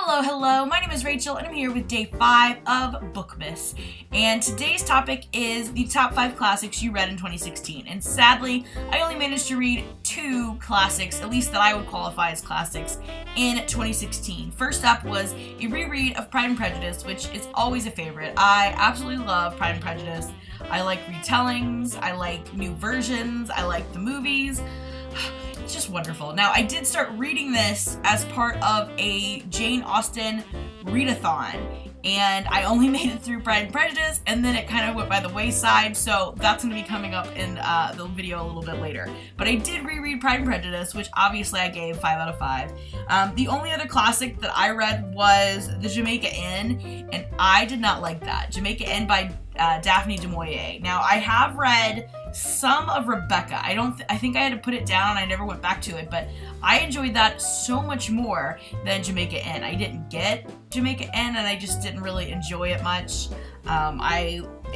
Hello, my name is Rachel and I'm here with day 5 of Bookmas. And today's topic is the top 5 classics you read in 2016. And sadly, I only managed to read 2 classics, at least that I would qualify as classics, in 2016. First up was a reread of Pride and Prejudice, which is always a favorite. I absolutely love Pride and Prejudice. I like retellings, I like new versions, I like the movies. It's just wonderful. Now, I did start reading this as part of a Jane Austen readathon, and I only made it through Pride and Prejudice, and then it kind of went by the wayside, so that's going to be coming up in the video a little bit later. But I did reread Pride and Prejudice, which obviously I gave 5 out of 5. The only other classic that I read was the Jamaica Inn, and I did not like that. Jamaica Inn by Daphne du Maurier. Now, I have read some of Rebecca. I think I had to put it down. I never went back to it, but I enjoyed that so much more than Jamaica Inn. I didn't get Jamaica Inn, and I just didn't really enjoy it much.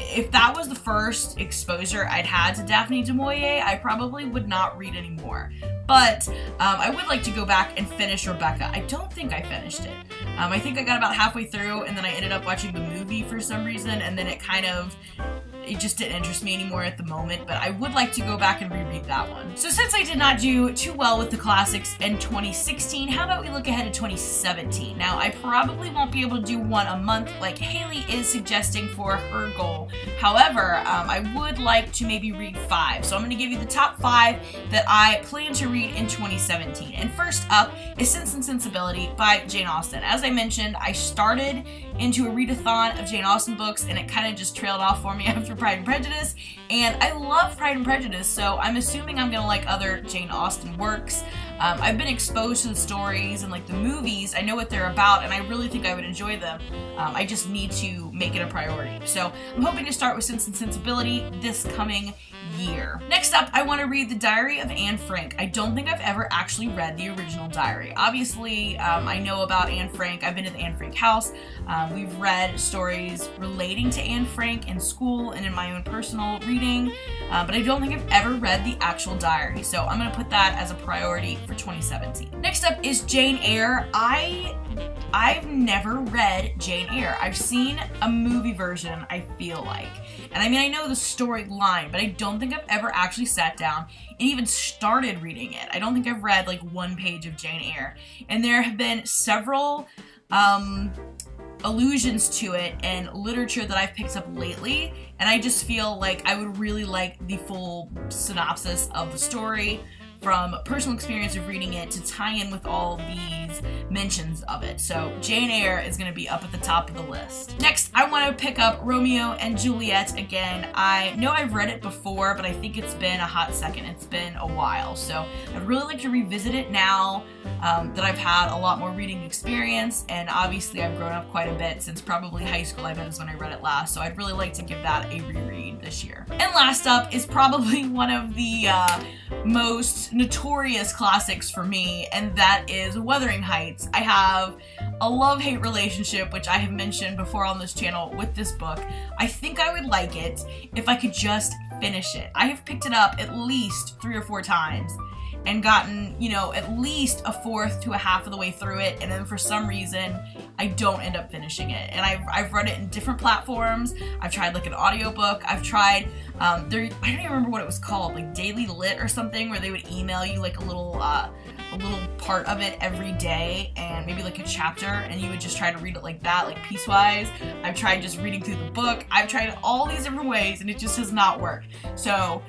If that was the first exposure I'd had to Daphne du Maurier, I probably would not read anymore. But I would like to go back and finish Rebecca. I don't think I finished it. I think I got about halfway through, and then I ended up watching the movie for some reason, and then it just didn't interest me anymore at the moment, but I would like to go back and reread that one. So since I did not do too well with the classics in 2016, how about we look ahead to 2017? Now, I probably won't be able to do one a month like Haley is suggesting for her goal. However, I would like to maybe read 5. So I'm going to give you the top 5 that I plan to read in 2017. And first up is Sense and Sensibility by Jane Austen. As I mentioned, I started into a readathon of Jane Austen books, and it kind of just trailed off for me after Pride and Prejudice, and I love Pride and Prejudice, so I'm assuming I'm gonna like other Jane Austen works. I've been exposed to the stories and like the movies. I know what they're about, and I really think I would enjoy them. I just need to make it a priority. So I'm hoping to start with Sense and Sensibility this coming year. Next up, I want to read The Diary of Anne Frank. I don't think I've ever actually read the original diary. Obviously, I know about Anne Frank. I've been to the Anne Frank house. We've read stories relating to Anne Frank in school and in my own personal reading, but I don't think I've ever read the actual diary. So I'm going to put that as a priority for 2017. Next up is Jane Eyre. I've never read Jane Eyre. I've seen a movie version, I feel like. And I mean, I know the storyline, but I don't think I've ever actually sat down and even started reading it. I don't think I've read like one page of Jane Eyre. And there have been several allusions to it in literature that I've picked up lately, and I just feel like I would really like the full synopsis of the story from personal experience of reading it to tie in with all these mentions of it. So Jane Eyre is going to be up at the top of the list. Next, I want to pick up Romeo and Juliet again. I know I've read it before, but I think it's been a hot second. It's been a while. So I'd really like to revisit it now that I've had a lot more reading experience, and obviously I've grown up quite a bit since probably high school, I bet, is when I read it last. So I'd really like to give that a reread this year. And last up is probably one of the most notorious classics for me, and that is Wuthering Heights. I have a love-hate relationship, which I have mentioned before on this channel, with this book. I think I would like it if I could just finish it. I have picked it up at least 3 or 4 times and gotten, at least a fourth to a half of the way through it, and then for some reason I don't end up finishing it. And I've read it in different platforms. I've tried like an audiobook. I've tried I don't even remember what it was called, like Daily Lit or something, where they would email you like a little part of it every day, and maybe like a chapter, and you would just try to read it like that, like piecewise. I've tried just reading through the book. I've tried all these different ways, and it just has not worked. So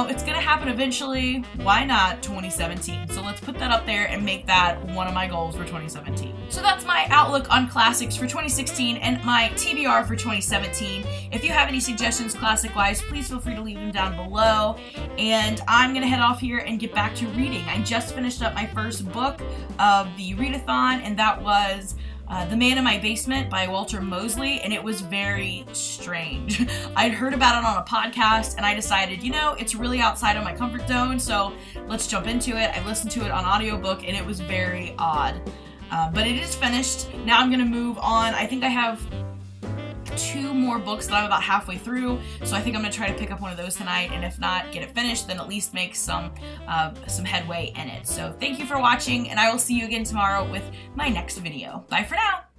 it's gonna happen eventually. Why not 2017? So let's put that up there and make that one of my goals for 2017. So that's my outlook on classics for 2016 and my TBR for 2017. If you have any suggestions classic-wise, please feel free to leave them down below. And I'm gonna head off here and get back to reading. I just finished up my first book of the readathon, and that was The Man in My Basement by Walter Mosley, and it was very strange. I'd heard about it on a podcast, and I decided, it's really outside of my comfort zone, so let's jump into it. I listened to it on audiobook, and it was very odd. But it is finished. Now I'm going to move on. I think I have 2 more books that I'm about halfway through, so I think I'm going to try to pick up one of those tonight, and if not, get it finished, then at least make some headway in it. So thank you for watching, and I will see you again tomorrow with my next video. Bye for now!